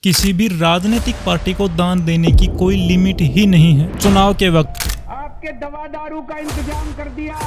किसी भी राजनीतिक पार्टी को दान देने की कोई लिमिट ही नहीं है। चुनाव के वक्त आपके दवा दारू का इंतजाम कर दिया,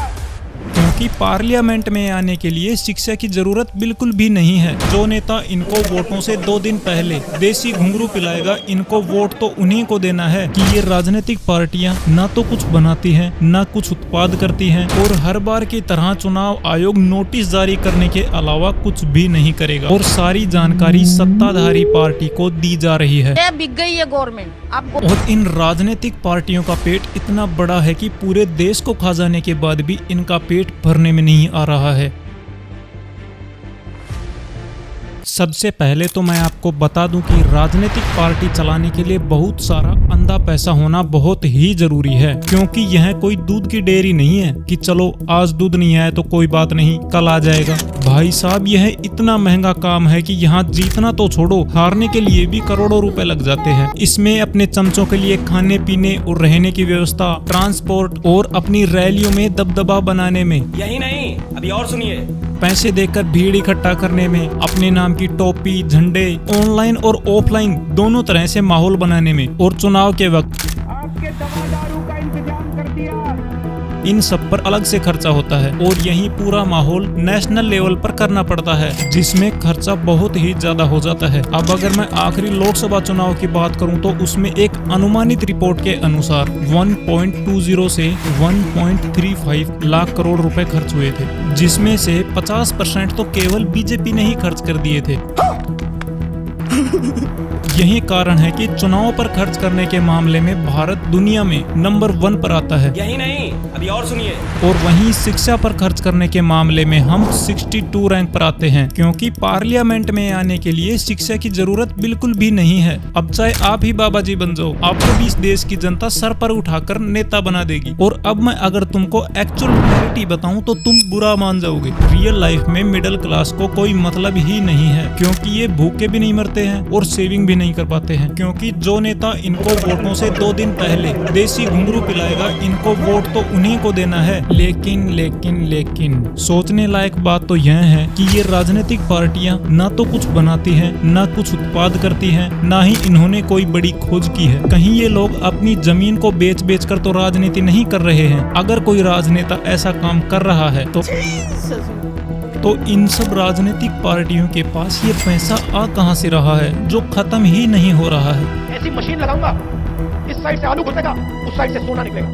क्योंकि पार्लियामेंट में आने के लिए शिक्षा की जरूरत बिल्कुल भी नहीं है। जो नेता इनको वोटों से 2 दिन पहले देसी घुंघरू पिलाएगा, इनको वोट तो उन्हीं को देना है। कि ये राजनीतिक पार्टियां ना तो कुछ बनाती हैं, ना कुछ उत्पाद करती हैं, और हर बार की तरह चुनाव आयोग नोटिस जारी करने के अलावा कुछ भी नहीं करेगा। और सारी जानकारी सत्ताधारी पार्टी को दी जा रही है। बिक गई है गवर्नमेंट आपको। और इन राजनीतिक पार्टियों का पेट इतना बड़ा है कि पूरे देश को खा जाने के बाद भी इनका पेट भरने में नहीं आ रहा है। सबसे पहले तो मैं आपको बता दूं कि राजनीतिक पार्टी चलाने के लिए बहुत सारा अंधा पैसा होना बहुत ही जरूरी है। क्योंकि यह कोई दूध की डेयरी नहीं है कि चलो आज दूध नहीं आया तो कोई बात नहीं, कल आ जाएगा। भाई साहब, यह इतना महंगा काम है कि यहाँ जीतना तो छोड़ो, हारने के लिए भी करोड़ों रुपए लग जाते हैं। इसमें अपने चमचों के लिए खाने पीने और रहने की व्यवस्था, ट्रांसपोर्ट और अपनी रैलियों में दबदबा बनाने में, यही नहीं, अभी और सुनिए, पैसे देकर भीड़ इकट्ठा करने में, अपने नाम की टोपी, झंडे, ऑनलाइन और ऑफलाइन दोनों तरह से माहौल बनाने में, और चुनाव के वक्त आपके दवा दारू का इंतजाम कर दिया। इन सब पर अलग से खर्चा होता है। और यही पूरा माहौल नेशनल लेवल पर करना पड़ता है, जिसमें खर्चा बहुत ही ज्यादा हो जाता है। अब अगर मैं आखिरी लोकसभा चुनाव की बात करूं तो उसमें एक अनुमानित रिपोर्ट के अनुसार 1.20 से 1.35 लाख करोड़ रुपए खर्च हुए थे, जिसमें से 50% तो केवल बीजेपी ने ही खर्च कर दिए थे। यही कारण है कि चुनाव पर खर्च करने के मामले में भारत दुनिया में नंबर 1 पर आता है। यही नहीं, अभी और सुनिए, और वहीं शिक्षा पर खर्च करने के मामले में हम 62 रैंक पर आते हैं। क्योंकि पार्लियामेंट में आने के लिए शिक्षा की जरूरत बिल्कुल भी नहीं है। अब चाहे आप ही बाबा जी बन जाओ, आपको भी इस देश की जनता सर पर उठाकर नेता बना देगी। और अब मैं अगर तुमको एक्चुअल रियलिटी बताऊं तो तुम बुरा मान जाओगे। रियल लाइफ में मिडिल क्लास को कोई मतलब ही नहीं है, क्योंकि ये भूखे भी नहीं मरते हैं और सेविंग भी नहीं कर पाते हैं। क्योंकि जो नेता इनको वोटों से 2 दिन पहले देसी घुंघरू पिलाएगा, इनको वोट तो उन्हीं को देना है। लेकिन सोचने लायक बात तो यह है कि ये राजनीतिक पार्टियां ना तो कुछ बनाती हैं, ना कुछ उत्पाद करती हैं, ना ही इन्होंने कोई बड़ी खोज की है। कहीं ये लोग अपनी जमीन को बेच कर तो राजनीति नहीं कर रहे हैं। अगर कोई राजनेता ऐसा काम कर रहा है तो इन सब राजनीतिक पार्टियों के पास ये पैसा आ कहां से रहा है, जो खत्म ही नहीं हो रहा है। ऐसी मशीन लगाऊंगा, इस साइड से आलू घुसेगा, उस साइड से सोना निकलेगा।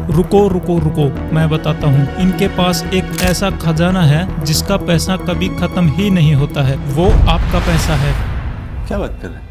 रुको, मैं बताता हूँ। इनके पास एक ऐसा खजाना है जिसका पैसा कभी खत्म ही नहीं होता है। वो आपका पैसा है। क्या बात कर रहे हैं?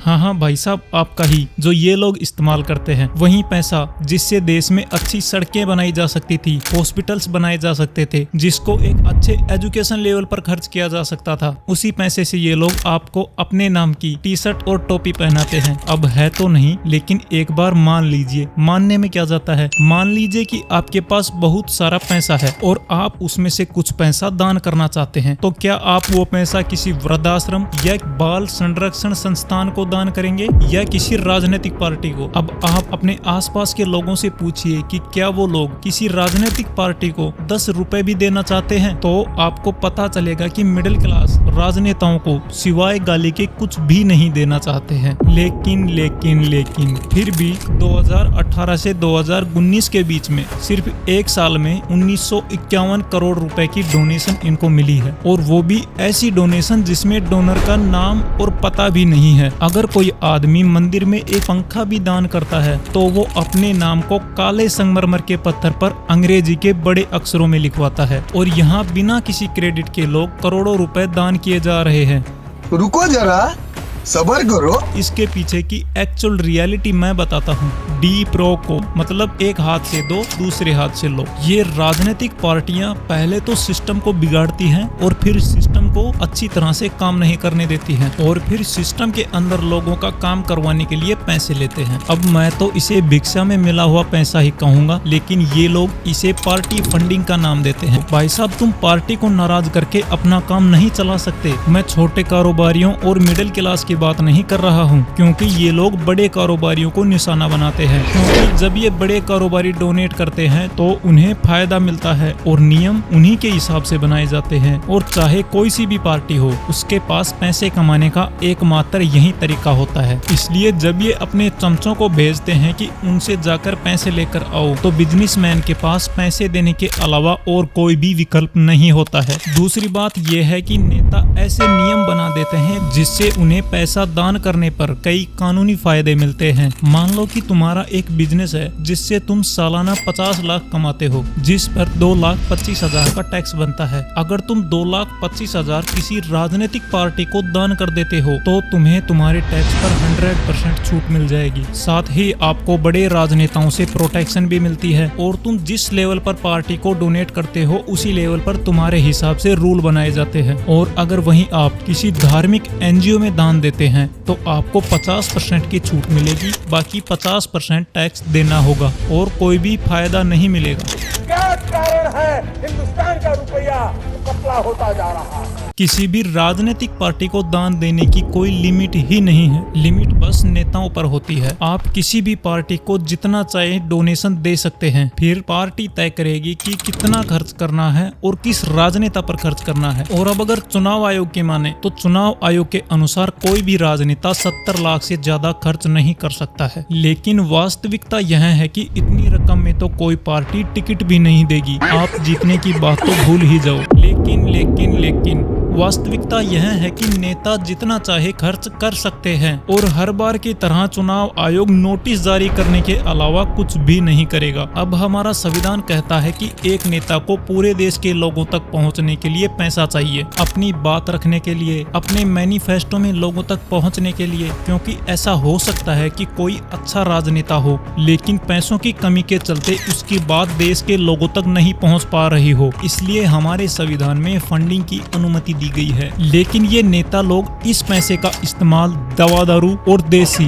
हाँ भाई साहब, आपका ही, जो ये लोग इस्तेमाल करते हैं। वही पैसा जिससे देश में अच्छी सड़कें बनाई जा सकती थी, हॉस्पिटल्स बनाए जा सकते थे, जिसको एक अच्छे एजुकेशन लेवल पर खर्च किया जा सकता था, उसी पैसे से ये लोग आपको अपने नाम की टी-शर्ट और टोपी पहनाते हैं। अब है तो नहीं, लेकिन एक बार मान लीजिए। मानने में क्या जाता है? मान लीजिए कि आपके पास बहुत सारा पैसा है और आप उसमें से कुछ पैसा दान करना चाहते हैं। तो क्या आप वो पैसा किसी वृद्धाश्रम या बाल संरक्षण संस्थान को दान करेंगे, या किसी राजनीतिक पार्टी को? अब आप अपने आसपास के लोगों से पूछिए कि क्या वो लोग किसी राजनीतिक पार्टी को 10 रुपए भी देना चाहते हैं। तो आपको पता चलेगा कि मिडिल क्लास राजनेताओं को सिवाय गाली के कुछ भी नहीं देना चाहते हैं। लेकिन फिर भी 2018 से 2019 के बीच में सिर्फ एक साल में 1951 करोड़ रुपए की डोनेशन इनको मिली है। और वो भी ऐसी डोनेशन जिसमें डोनर का नाम और पता भी नहीं है। अगर कोई आदमी मंदिर में एक पंखा भी दान करता है तो वो अपने नाम को काले संगमरमर के पत्थर पर अंग्रेजी के बड़े अक्षरों में लिखवाता है। और यहाँ बिना किसी क्रेडिट के लोग करोड़ों रुपए दान किए जा रहे हैं। रुको जरा, सबर करो। इसके पीछे की एक्चुअल रियलिटी मैं बताता हूँ। डी प्रो को मतलब एक हाथ से दो, दूसरे हाथ से लो। ये राजनीतिक पार्टियां पहले तो सिस्टम को बिगाड़ती हैं और फिर सिस्टम को अच्छी तरह से काम नहीं करने देती हैं, और फिर सिस्टम के अंदर लोगों का काम करवाने के लिए पैसे लेते हैं। अब मैं तो इसे भिक्षा में मिला हुआ पैसा ही कहूँगा, लेकिन ये लोग इसे पार्टी फंडिंग का नाम देते हैं। भाई साहब, तुम पार्टी को नाराज करके अपना काम नहीं चला सकते। मैं छोटे कारोबारियों और मिडिल क्लास की बात नहीं कर रहा हूँ, क्योंकि ये लोग बड़े कारोबारियों को निशाना बनाते हैं। क्योंकि जब ये बड़े कारोबारी डोनेट करते हैं तो उन्हें फायदा मिलता है और नियम उन्हीं के हिसाब से बनाए जाते हैं। और चाहे कोई सी भी पार्टी हो, उसके पास पैसे कमाने का एकमात्र यही तरीका होता है। इसलिए जब ये अपने चमचों को भेजते हैं कि उनसे जाकर पैसे लेकर आओ, तो बिजनेसमैन के पास पैसे देने के अलावा और कोई भी विकल्प नहीं होता है। दूसरी बात यह है कि नेता ऐसे नियम बना देते हैं जिससे उन्हें पैसा दान करने पर कई कानूनी फायदे मिलते हैं। मान लो कि तुम्हारा एक बिजनेस है जिससे तुम सालाना 50 लाख कमाते हो, जिस पर 2,25,000 का टैक्स बनता है। अगर तुम 2,25,000 किसी राजनीतिक पार्टी को दान कर देते हो तो तुम्हें तुम्हारे टैक्स पर 100% छूट मिल जाएगी। साथ ही आपको बड़े राजनेताओं से प्रोटेक्शन भी मिलती है और तुम जिस लेवल पर पार्टी को डोनेट करते हो उसी लेवल पर तुम्हारे हिसाब से रूल बनाए जाते हैं। और अगर वहीं आप किसी धार्मिक एनजीओ में दान देते हैं तो आपको 50% की छूट मिलेगी, बाकी 50% टैक्स देना होगा और कोई भी फायदा नहीं मिलेगा। क्या कारण है हिंदुस्तान का रुपया पतला होता जा रहा है? किसी भी राजनीतिक पार्टी को दान देने की कोई लिमिट ही नहीं है। लिमिट बस नेताओं पर होती है। आप किसी भी पार्टी को जितना चाहे डोनेशन दे सकते हैं, फिर पार्टी तय करेगी कि कितना खर्च करना है और किस राजनेता पर खर्च करना है। और अब अगर चुनाव आयोग की माने तो चुनाव आयोग के अनुसार कोई भी राजनेता 70 लाख से ज्यादा खर्च नहीं कर सकता है। लेकिन वास्तविकता यह है कि इतनी रकम में तो कोई पार्टी टिकट भी नहीं देगी। आप जीतने की बात तो भूल ही जाओ। लेकिन वास्तविकता यह है कि नेता जितना चाहे खर्च कर सकते हैं और हर बार की तरह चुनाव आयोग नोटिस जारी करने के अलावा कुछ भी नहीं करेगा। अब हमारा संविधान कहता है कि एक नेता को पूरे देश के लोगों तक पहुंचने के लिए पैसा चाहिए, अपनी बात रखने के लिए, अपने मैनिफेस्टो में लोगों तक पहुंचने के लिए। क्योंकि ऐसा हो सकता है कि कोई अच्छा राजनेता हो लेकिन पैसों की कमी के चलते उसकी बात देश के लोगों तक नहीं पहुँच पा रही हो। इसलिए हमारे संविधान में फंडिंग की अनुमति दी गई है। लेकिन ये नेता लोग इस पैसे का इस्तेमाल दवा दारू और देसी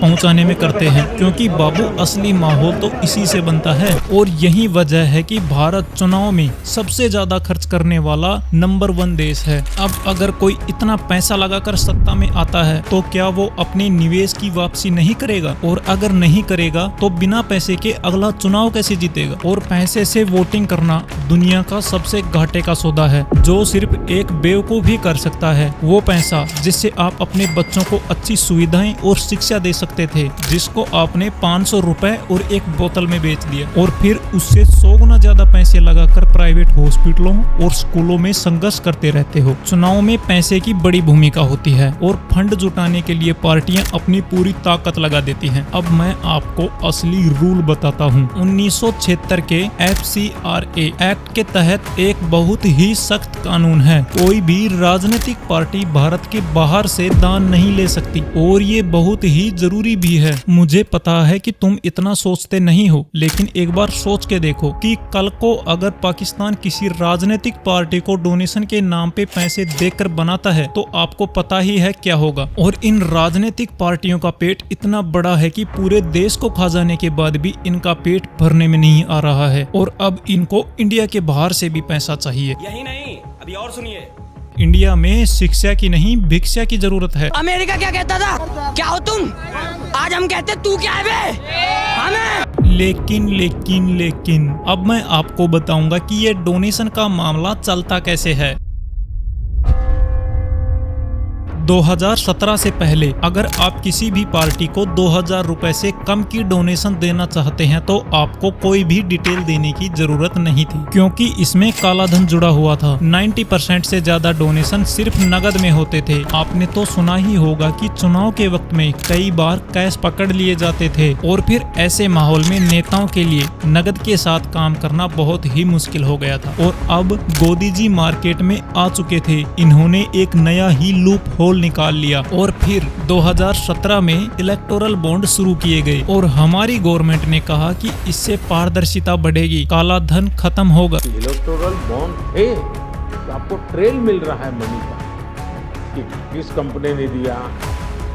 पहुंचाने में करते हैं, क्योंकि बाबू असली माहौल तो इसी से बनता है। और यही वजह है कि भारत चुनाव में सबसे ज्यादा खर्च करने वाला नंबर 1 देश है। अब अगर कोई इतना पैसा लगाकर सत्ता में आता है तो क्या वो अपने निवेश की वापसी नहीं करेगा? और अगर नहीं करेगा तो बिना पैसे के अगला चुनाव कैसे जीतेगा? और पैसे से वोटिंग करना दुनिया का सबसे घाटे का सौदा है, जो सिर्फ एक बेवकूफ भी कर सकता है। वो पैसा जिससे आप अपने बच्चों को अच्छी सुविधाएं और शिक्षा दे सकते थे, जिसको आपने 500 रुपए और एक बोतल में बेच दिया और फिर उससे 100 गुना ज्यादा पैसे लगाकर प्राइवेट हॉस्पिटलों और स्कूलों में संघर्ष करते रहते हो। चुनाव में पैसे की बड़ी भूमिका होती है और फंड जुटाने के लिए पार्टियां अपनी पूरी ताकत लगा देती हैं। अब मैं आपको असली रूल बताता हूँ। 1976 के FCRA एक्ट के तहत एक बहुत ही सख्त कानून है। कोई भी राजनीतिक पार्टी भारत के बाहर से दान नहीं ले सकती और ये बहुत ही जरूरी भी है। मुझे पता है कि तुम इतना सोचते नहीं हो, लेकिन एक बार सोच के देखो कि कल को अगर पाकिस्तान किसी राजनीतिक पार्टी को डोनेशन के नाम पे पैसे देकर बनाता है तो आपको पता ही है क्या होगा। और इन राजनीतिक पार्टियों का पेट इतना बड़ा है कि पूरे देश को खा जाने के बाद भी इनका पेट भरने में नहीं आ रहा है और अब इनको इंडिया के बाहर से भी पैसा चाहिए। यही नहीं, अभी और सुनिए। इंडिया में शिक्षा की नहीं भिक्षा की जरूरत है। अमेरिका क्या कहता था? क्या हो तुम? आज हम कहते तू क्या है बे? हमें। लेकिन अब मैं आपको बताऊंगा कि ये डोनेशन का मामला चलता कैसे है। 2017 से पहले अगर आप किसी भी पार्टी को 2000 रुपए से कम की डोनेशन देना चाहते हैं तो आपको कोई भी डिटेल देने की जरूरत नहीं थी, क्योंकि इसमें काला धन जुड़ा हुआ था। 90% से ज्यादा डोनेशन सिर्फ नगद में होते थे। आपने तो सुना ही होगा कि चुनाव के वक्त में कई बार कैश पकड़ लिए जाते थे और फिर ऐसे माहौल में नेताओं के लिए नगद के साथ काम करना बहुत ही मुश्किल हो गया था। और अब गोदी जी मार्केट में आ चुके थे। इन्होंने एक नया ही लूप होल निकाल लिया और फिर 2017 में इलेक्टोरल बॉन्ड शुरू किए गए और हमारी गवर्नमेंट ने कहा कि इससे पारदर्शिता बढ़ेगी, काला धन खत्म होगा। इलेक्टोरल बॉन्ड है तो आपको ट्रेल मिल रहा है मनी का कि किस कंपनी ने दिया,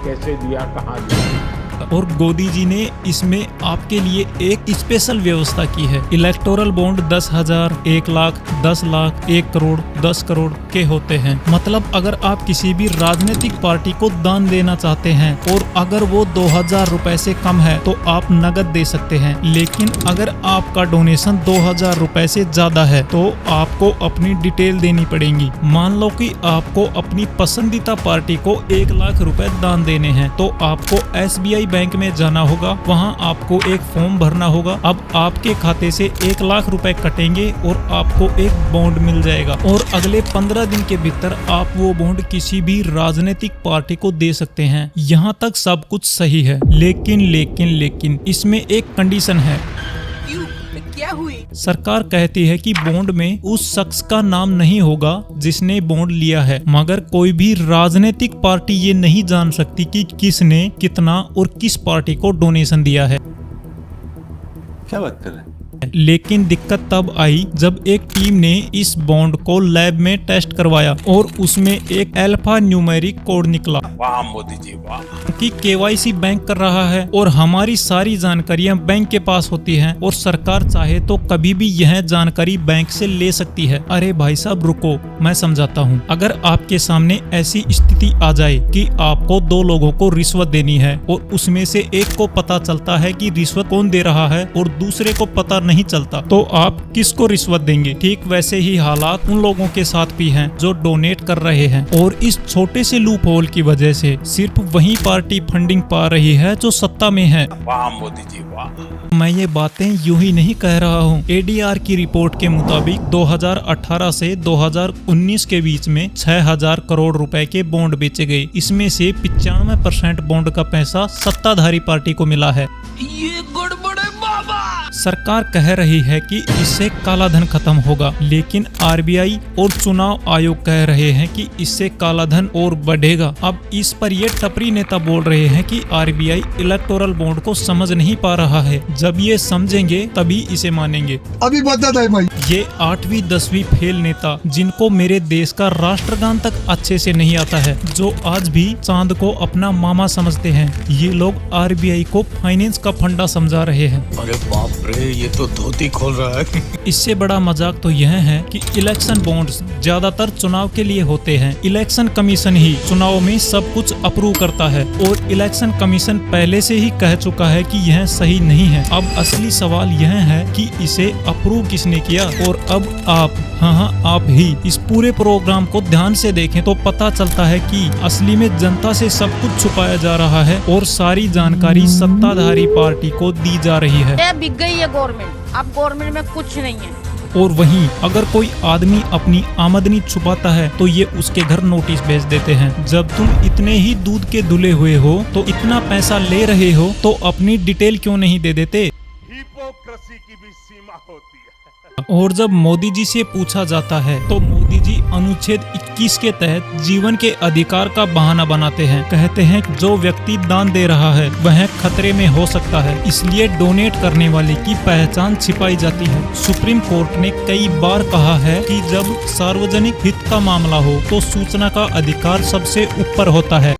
कैसे दिया, कहाँ दिया। जाएगा। और मोदी जी ने इसमें आपके लिए एक स्पेशल व्यवस्था की है। इलेक्टोरल बॉन्ड 10,000, 1 लाख, 10 लाख, 1 करोड़, 10 करोड़ के होते हैं। मतलब अगर आप किसी भी राजनीतिक पार्टी को दान देना चाहते हैं और अगर वो 2,000 रुपए से कम है तो आप नगद दे सकते हैं। लेकिन अगर आपका डोनेशन 2,000 रुपए से ज्यादा है तो आपको अपनी डिटेल देनी पड़ेगी। मान लो कि आपको अपनी पसंदीदा पार्टी को 1 लाख रुपए दान देने हैं तो आपको SBI बैंक में जाना होगा, वहां आपको एक फॉर्म भरना होगा। अब आपके खाते से 1 लाख रुपए कटेंगे और आपको एक बॉन्ड मिल जाएगा और अगले 15 दिन के भीतर आप वो बॉन्ड किसी भी राजनीतिक पार्टी को दे सकते हैं। यहाँ तक सब कुछ सही है, लेकिन इसमें एक कंडीशन है। क्या हुई? सरकार कहती है कि बॉन्ड में उस शख्स का नाम नहीं होगा जिसने बॉन्ड लिया है, मगर कोई भी राजनीतिक पार्टी ये नहीं जान सकती कि किसने कितना और किस पार्टी को डोनेशन दिया है। क्या बात कर रहे हैं? लेकिन दिक्कत तब आई जब एक टीम ने इस बॉन्ड को लैब में टेस्ट करवाया और उसमें एक अल्फा न्यूमेरिक कोड निकला। वाह मोदी जी वाह। कि KYC बैंक कर रहा है और हमारी सारी जानकारियां बैंक के पास होती हैं और सरकार चाहे तो कभी भी यह जानकारी बैंक से ले सकती है। अरे भाई साहब रुको, मैं समझाता हूँ। अगर आपके सामने ऐसी स्थिति आ जाए कि आपको 2 लोगों को रिश्वत देनी है और उसमें से एक को पता चलता है कि रिश्वत कौन दे रहा है और दूसरे को पता नहीं चलता, तो आप किसको रिश्वत देंगे? ठीक वैसे ही हालात उन लोगों के साथ भी हैं जो डोनेट कर रहे हैं और इस छोटे से लूप होल की वजह से सिर्फ वही पार्टी फंडिंग पा रही है जो सत्ता में है। वाह मोदी जी वाह। मैं ये बातें यूं ही नहीं कह रहा हूँ। ADR की रिपोर्ट के मुताबिक 2018 से 2019 के बीच में 6,000 करोड़ रुपए के बॉन्ड बेचे गए। इसमें से 95% बॉन्ड का पैसा सत्ताधारी पार्टी को मिला है। ये गड़बड़े बाबा। सरकार कह रही है कि इससे काला धन खत्म होगा, लेकिन RBI और चुनाव आयोग कह रहे हैं कि इससे काला धन और बढ़ेगा। अब इस पर ये टपरी नेता बोल रहे हैं कि RBI इलेक्टोरल बॉन्ड को समझ नहीं पा रहा है। जब ये समझेंगे तभी इसे मानेंगे। अभी बता दे भाई। ये 8वीं 10वीं फेल नेता जिनको मेरे देश का राष्ट्रगान तक अच्छे से नहीं आता है, जो आज भी चांद को अपना मामा समझते हैं, ये लोग RBI को फाइनेंस का फंडा समझा रहे हैं। अरे बाप रे, ये तो धोती खोल रहा है। इससे बड़ा मजाक तो यह है कि इलेक्शन बॉन्ड्स ज्यादातर चुनाव के लिए होते हैं। इलेक्शन कमीशन ही चुनाव में सब कुछ अप्रूव करता है और इलेक्शन कमीशन पहले से ही कह चुका है कि यह सही नहीं है। अब असली सवाल यह है कि इसे अप्रूव किसने किया। और अब आप, हाँ आप ही इस पूरे प्रोग्राम को ध्यान से देखें तो पता चलता है कि असली में जनता से सब कुछ छुपाया जा रहा है और सारी जानकारी सत्ताधारी पार्टी को दी जा रही है। ये बिक गई है गवर्नमेंट। अब गवर्नमेंट में कुछ नहीं है। और वहीं अगर कोई आदमी अपनी आमदनी छुपाता है तो ये उसके घर नोटिस भेज देते हैं। जब तुम इतने ही दूध के धुले हुए हो तो इतना पैसा ले रहे हो तो अपनी डिटेल क्यों नहीं दे देते? हिपोक्रेसी की भी सीमा होती है। और जब मोदी जी से पूछा जाता है तो मोदी जी अनुच्छेद 21 के तहत जीवन के अधिकार का बहाना बनाते हैं। कहते हैं जो व्यक्ति दान दे रहा है वह खतरे में हो सकता है, इसलिए डोनेट करने वाले की पहचान छिपाई जाती है। सुप्रीम कोर्ट ने कई बार कहा है कि जब सार्वजनिक हित का मामला हो तो सूचना का अधिकार सबसे ऊपर होता है।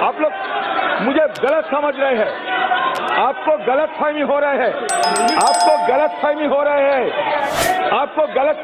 आप लोग मुझे गलत समझ रहे हैं। आपको गलतफहमी हो रहे हैं। आपको गलतफहमी हो रहे हैं। आपको गलत